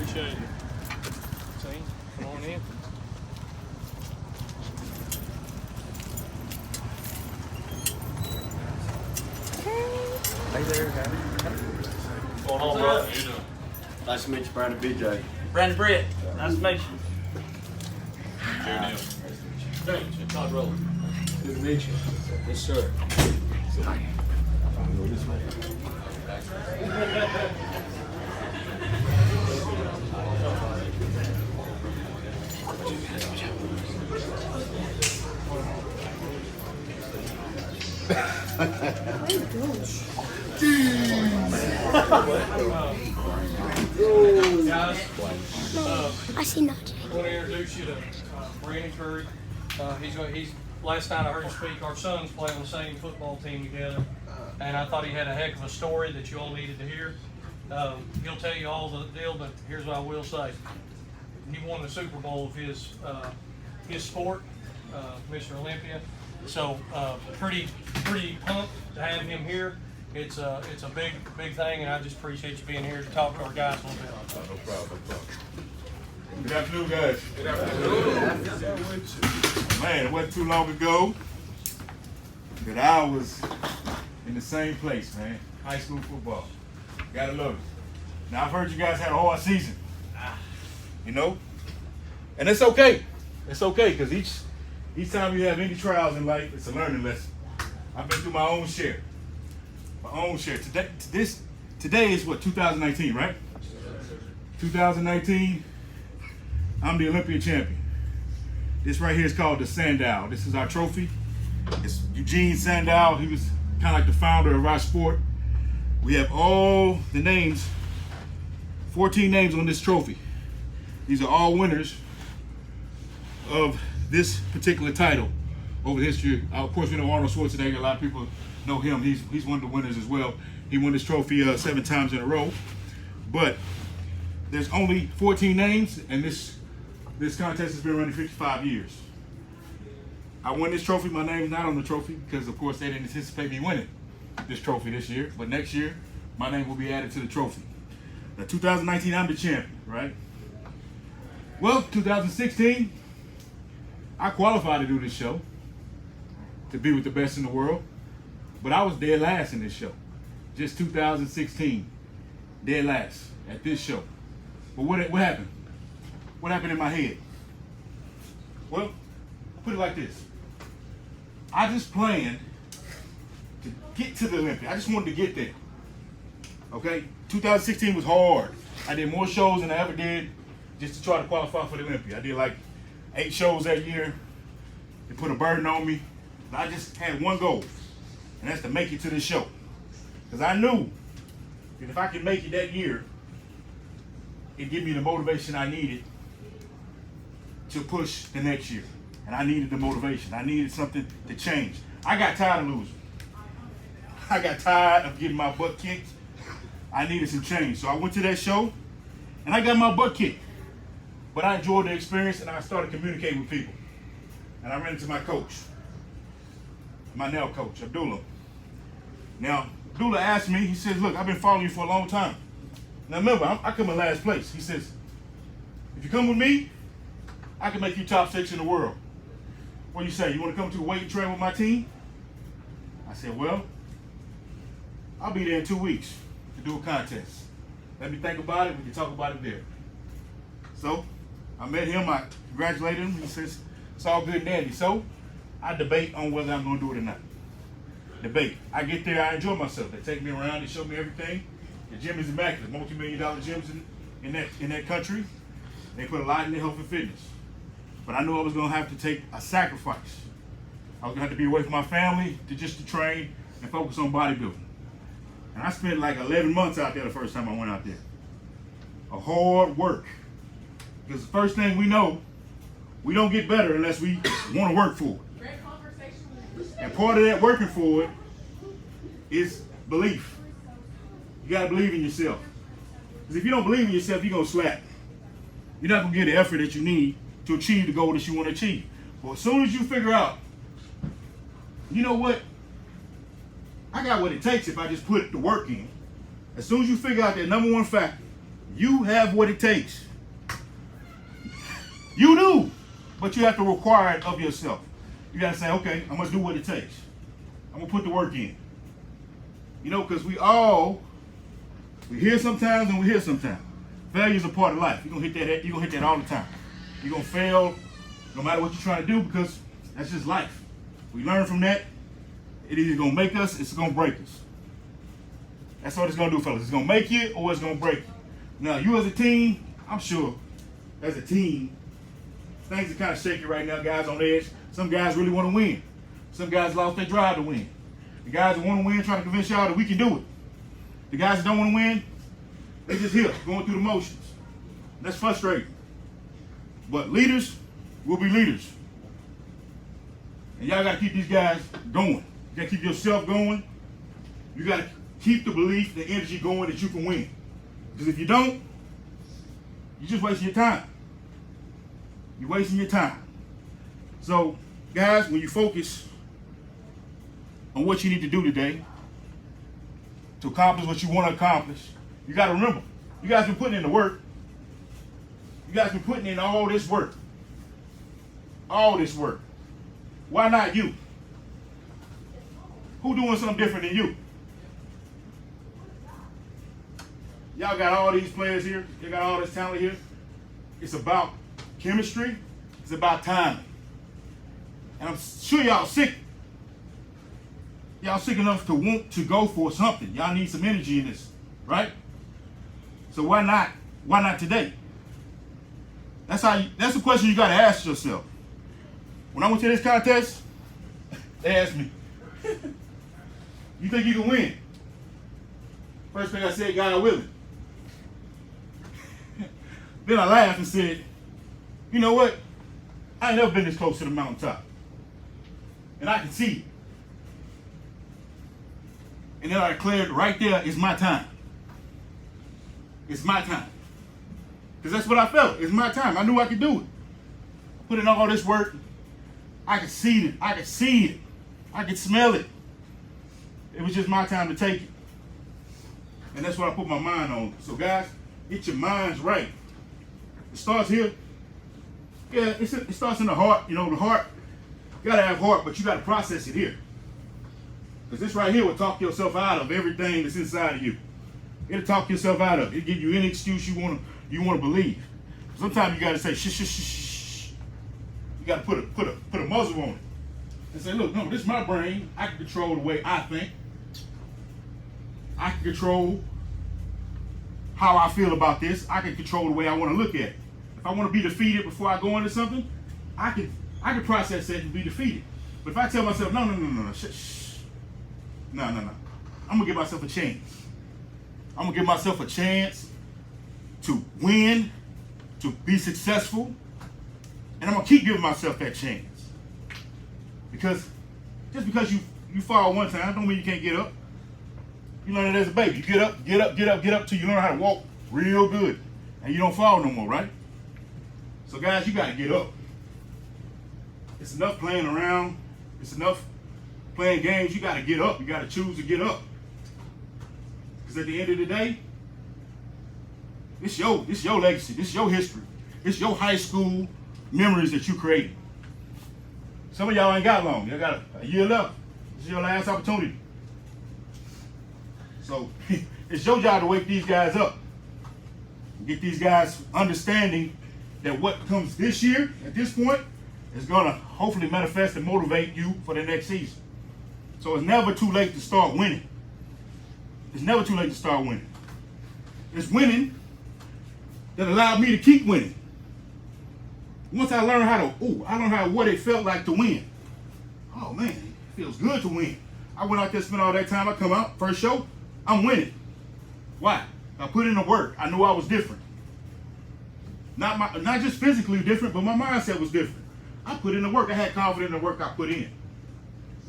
Appreciate it. See, come on in. Hey there, guys. What's going on, bro? How you doing? Nice to meet you, Brandon BJ. Brandon Britt, nice to meet you. Jerry Neal. Todd Roller. Good to meet you. Yes, sir. Guys, I see not. I want to introduce you to Brandon Curry. He's last night I heard him speak. Our sons play on the same football team together, and I thought he had a heck of a story that you all needed to hear. He'll tell you all the deal, but here's what I will say: he won the Super Bowl of his sport, Mr. Olympia. So pretty pumped to have him here. It's a big thing, and I just appreciate you being here to talk to our guys a little bit. No problem. Good afternoon, guys. Good afternoon. Man, it wasn't too long ago that I was in the same place, man. High school football. Gotta love it. Now, I've heard you guys had a hard season. You know? And it's okay. It's okay, because each time you have any trials in life, it's a learning lesson. I've been through my own share. Today is what, 2019, right? 2019, I'm the Olympia champion. This right here is called the Sandow. This is our trophy. It's Eugene Sandow. He was kind of like the founder of our sport. We have all the names, 14 names on this trophy. These are all winners of this particular title over the history. Of course, we know Arnold Schwarzenegger. A lot of people know him. He's one of the winners as well. He won this trophy 7 times in a row. But there's only 14 names, and this contest has been running 55 years. I won this trophy. My name's not on the trophy because, of course, they didn't anticipate me winning this trophy this year. But next year, my name will be added to the trophy. Now, 2019, I'm the champion, right? Well, 2016, I qualified to do this show, to be with the best in the world. But I was dead last in this show. Just 2016, dead last at this show. But what happened? What happened in my head? Well, put it like this. I just planned to get to the Olympia. I just wanted to get there. Okay? 2016 was hard. I did more shows than I ever did just to try to qualify for the Olympia. I did like 8 shows that year. They put a burden on me. But I just had one goal, and that's to make it to this show. Because I knew that if I could make it that year, it'd give me the motivation I needed to push the next year. And I needed the motivation. I needed something to change. I got tired of losing. I got tired of getting my butt kicked. I needed some change. So I went to that show, and I got my butt kicked. But I enjoyed the experience, and I started communicating with people. And I ran into my coach, my now coach, Abdullah. Now, Abdullah asked me, he says, look, I've been following you for a long time. Now remember, I come in last place. He says, if you come with me, I can make you top 6 in the world. What do you say? You want to come to a weight and train with my team? I said, well, I'll be there in 2 weeks to do a contest. Let me think about it. We can talk about it there. So I met him. I congratulated him. He says, it's all good and dandy. So I debate on whether I'm going to do it or not. Debate. I get there. I enjoy myself. They take me around. They show me everything. The gym is immaculate. Multi-million-dollar gyms in that country. They put a lot in their health and fitness. But I knew I was going to have to take a sacrifice. I was going to have to be away from my family to train and focus on bodybuilding. And I spent like 11 months out there the first time I went out there. A hard work. Because the first thing we know, we don't get better unless we want to work for it. And part of that working for it is belief. You got to believe in yourself. Because if you don't believe in yourself, you're going to slack. You're not going to get the effort that you need to achieve the goal that you want to achieve. But as soon as you figure out, you know what? I got what it takes if I just put the work in. As soon as you figure out that number one factor, You have what it takes. You do, but you have to require it of yourself. You gotta say, okay, I'm gonna do what it takes. I'm gonna put the work in. You know, because we hear sometimes and we hear sometimes. Failure is a part of life. You're gonna hit that all the time. You're gonna fail no matter what you're trying to do because that's just life. We learn from that. It either gonna make us, it's gonna break us. That's what it's gonna do, fellas. It's gonna make you or it's gonna break you. Now, you as a team, I'm sure, as a team, things are kind of shaky right now, guys on edge. Some guys really want to win. Some guys lost their drive to win. The guys that want to win trying to convince y'all that we can do it. The guys that don't want to win, they just here, going through the motions. That's frustrating. But leaders will be leaders. And y'all got to keep these guys going. You got to keep yourself going. You got to keep the belief, the energy going that you can win. Because if you don't, you're just wasting your time. You're wasting your time. So, guys, when you focus on what you need to do today to accomplish what you want to accomplish, you got to remember, you guys been putting in the work. You guys been putting in all this work. All this work. Why not you? Who doing something different than you? Y'all got all these players here. You got all this talent here. It's about chemistry. It's about timing. And I'm sure y'all sick. Y'all sick enough to want to go for something. Y'all need some energy in this, right? So why not? Why not today? That's the question you got to ask yourself. When I went to this contest, they asked me, "You think you can win?" First thing I said, "God willing." Then I laughed and said, "You know what? I ain't never been this close to the mountaintop. And I can see it." And then I declared, right there is my time. It's my time. Because that's what I felt. It's my time. I knew I could do it. Put in all this work. I could see it. I could see it. I could smell it. It was just my time to take it. And that's what I put my mind on. So guys, get your minds right. It starts here. Yeah, it starts in the heart. You know, the heart, you gotta have heart, but you gotta process it here. Because this right here will talk yourself out of everything that's inside of you. It'll talk yourself out of it. It'll give you any excuse you wanna believe. Sometimes you gotta say shh, shh, shh, shh. You gotta put a muzzle on it. And say, look, no, this is my brain. I can control the way I think. I can control how I feel about this. I can control the way I want to look at it. If I want to be defeated before I go into something, I can process that and be defeated. But if I tell myself, no, shh, no, I'm gonna give myself a chance. I'm gonna give myself a chance to win, to be successful, and I'm gonna keep giving myself that chance. Because just because you fall one time don't mean you can't get up. You learn it as a baby. You get up till you learn how to walk real good. And you don't fall no more, right? So guys, you gotta get up. It's enough playing around. It's enough playing games. You gotta get up. You gotta choose to get up. Because at the end of the day, it's your legacy. This is your history. It's your high school memories that you created. Some of y'all ain't got long. Y'all got a year left. This is your last opportunity. So it's your job to wake these guys up. Get these guys understanding that what comes this year, at this point, is going to hopefully manifest and motivate you for the next season. So it's never too late to start winning. It's never too late to start winning. It's winning that allowed me to keep winning. Once I learned what it felt like to win. Oh man, it feels good to win. I went out there, spent all that time. I come out, first show, I'm winning. Why? I put in the work. I knew I was different. Not just physically different, but my mindset was different. I put in the work. I had confidence in the work I put in.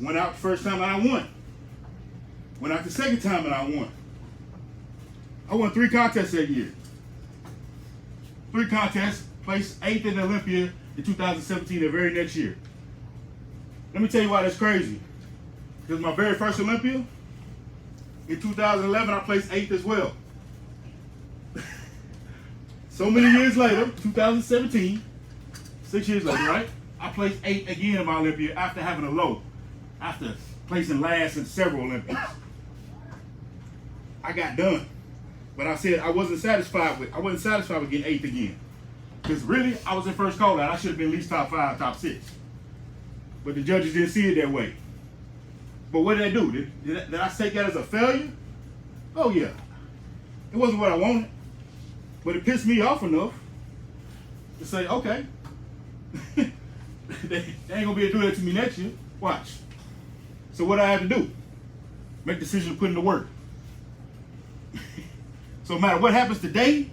Went out the first time and I won. Went out the second time and I won. I won 3 contests that year. 3 contests, placed 8th in Olympia in 2017, the very next year. Let me tell you why that's crazy. Because my very first Olympia, in 2011, I placed 8th as well. So many years later, 2017, 6 years later, right? I placed 8th again in my Olympia after having a low, after placing last in several Olympics. I got done, but I said I wasn't satisfied with getting 8th again, because really I was in first call out. I should have been at least top 5, top 6, but the judges didn't see it that way. But what did I do? Did I take that as a failure? Oh yeah, it wasn't what I wanted, but it pissed me off enough to say, okay, they ain't gonna be able to do that to me next year. Watch. So what I had to do? Make decisions to put in the work. So no matter what happens today,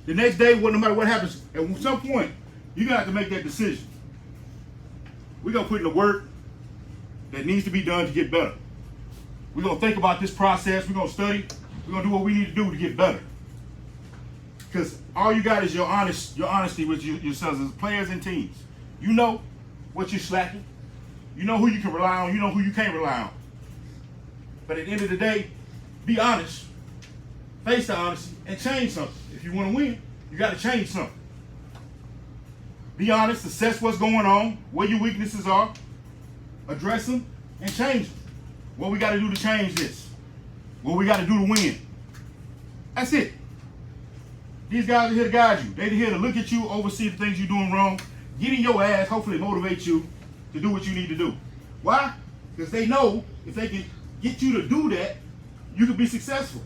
the next day, no matter what happens, at some point, you're gonna have to make that decision. We're gonna put in the work that needs to be done to get better. We're gonna think about this process, we're gonna study, we're gonna do what we need to do to get better. Because all you got is your honesty with yourselves as players and teams. You know what you're slacking. You know who you can rely on, you know who you can't rely on. But at the end of the day, be honest. Face the honesty and change something. If you want to win, you got to change something. Be honest, assess what's going on, where your weaknesses are, address them, and change them. What we got to do to change this? What we got to do to win? That's it. These guys are here to guide you. They're here to look at you, oversee the things you're doing wrong, get in your ass, hopefully motivate you to do what you need to do. Why? Because they know if they can get you to do that, you can be successful.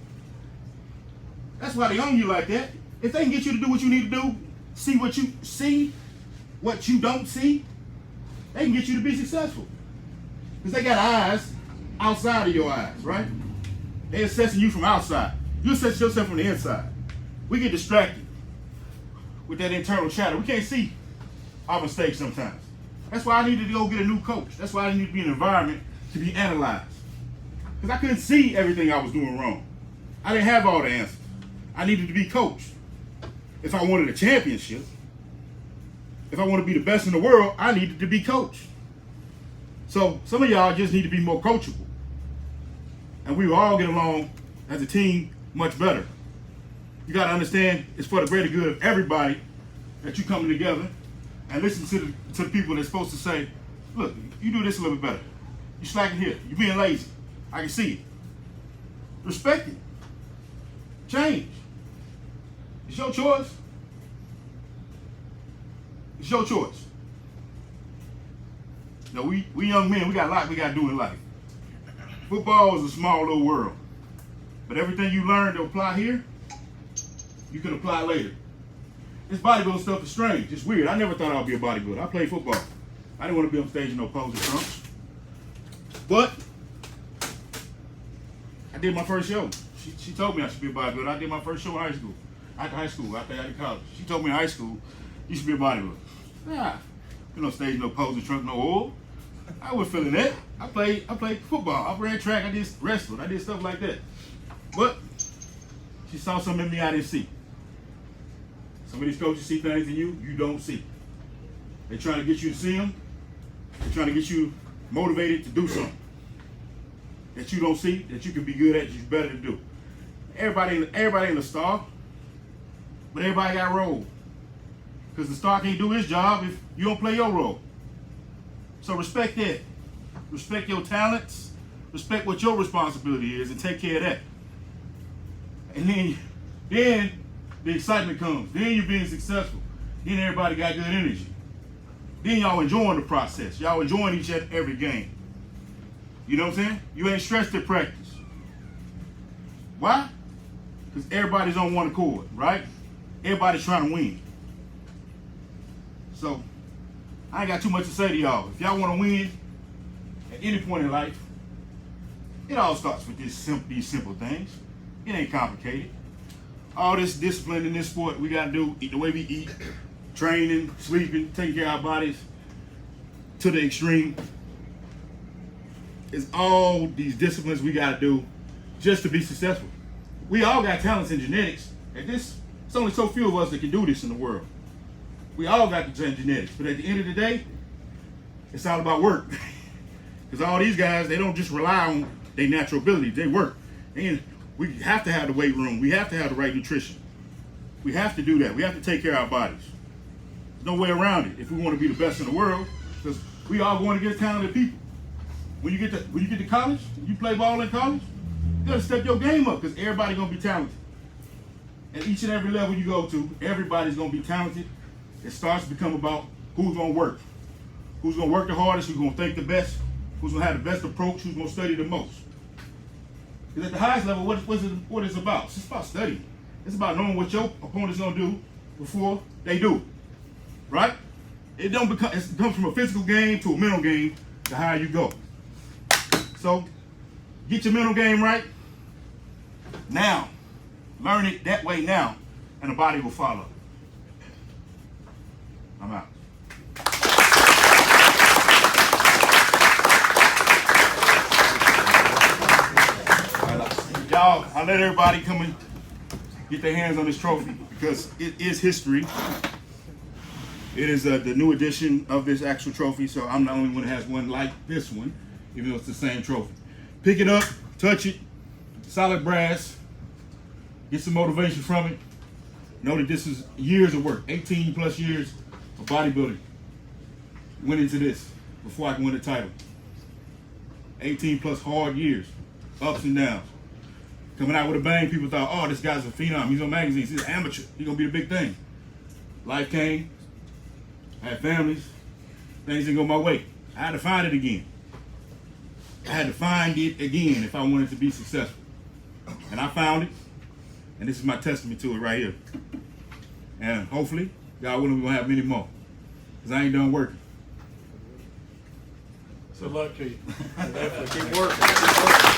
That's why they own you like that. If they can get you to do what you need to do, see what you don't see, they can get you to be successful. Because they got eyes outside of your eyes, right? They're assessing you from outside. You assess yourself from the inside. We get distracted with that internal chatter. We can't see our mistakes sometimes. That's why I needed to go get a new coach. That's why I needed to be in an environment to be analyzed. Because I couldn't see everything I was doing wrong. I didn't have all the answers. I needed to be coached. If I wanted a championship, if I want to be the best in the world, I needed to be coached. So some of y'all just need to be more coachable. And we will all get along as a team much better. You got to understand it's for the greater good of everybody that you coming together and listen to the people that's supposed to say, look, you do this a little bit better. You slacking here. You being lazy. I can see it. Respect it. Change. It's your choice. It's your choice. You know, we young men, we got a lot we got to do in life. Football is a small little world. But everything you learn to apply here, you can apply later. This bodybuilding stuff is strange. It's weird. I never thought I'd be a bodybuilder. I played football. I didn't want to be on stage in no posing trunks. But I did my first show. She told me I should be a bodybuilder. I did my first show in high school. After high school, after college. She told me in high school, you should be a bodybuilder. Yeah. You know, stage, no posing trunk, no oil. I wasn't feeling that. I played football. I ran track. I did wrestling. I did stuff like that. But she saw something in me I didn't see. Some of these coaches see things in you don't see. They're trying to get you to see them. They're trying to get you motivated to do something that you don't see, that you can be good at, that you're better to do. Everybody ain't a star, but everybody got a role. Because the star can't do his job if you don't play your role. So respect that. Respect your talents. Respect what your responsibility is and take care of that. And then the excitement comes. Then you're being successful. Then everybody got good energy. Then y'all enjoying the process. Y'all enjoying each other every game. You know what I'm saying? You ain't stressed at practice. Why? Because everybody's on one accord, right? Everybody's trying to win. So, I ain't got too much to say to y'all. If y'all want to win at any point in life, it all starts with these simple things. It ain't complicated. All this discipline in this sport we got to do, eat the way we eat, training, sleeping, taking care of our bodies to the extreme. It's all these disciplines we got to do just to be successful. We all got talents and genetics. And it's only so few of us that can do this in the world. We all got the genetics. But at the end of the day, it's all about work. Because all these guys, they don't just rely on their natural ability. They work. And we have to have the weight room. We have to have the right nutrition. We have to do that. We have to take care of our bodies. There's no way around it if we want to be the best in the world, because we are going against talented people. When you get to college, you play ball in college, you got to step your game up, because everybody's going to be talented. At each and every level you go to, everybody's going to be talented. It starts to become about who's going to work. Who's going to work the hardest, who's going to think the best, who's going to have the best approach, who's going to study the most. Because at the highest level, what is it about? It's just about studying. It's about knowing what your opponent's going to do before they do it. Right? It comes from a physical game to a mental game to how you go. So, get your mental game right now. Learn it that way now, and the body will follow. I'm out. Y'all, I let everybody come and get their hands on this trophy because it is history. It is the new edition of this actual trophy, so I'm the only one that has one like this one, even though it's the same trophy. Pick it up, touch it, solid brass, get some motivation from it. Know that this is years of work, 18 plus years of bodybuilding went into this before I can win the title. 18 plus hard years, ups and downs. Coming out with a bang, people thought, oh, this guy's a phenom. He's on magazines. He's an amateur. He's going to be a big thing. Life came. I had families. Things didn't go my way. I had to find it again. I had to find it again if I wanted to be successful. And I found it. And this is my testament to it right here. And hopefully, God willing, we're going to have many more. Because I ain't done working. Good luck to you. Keep working.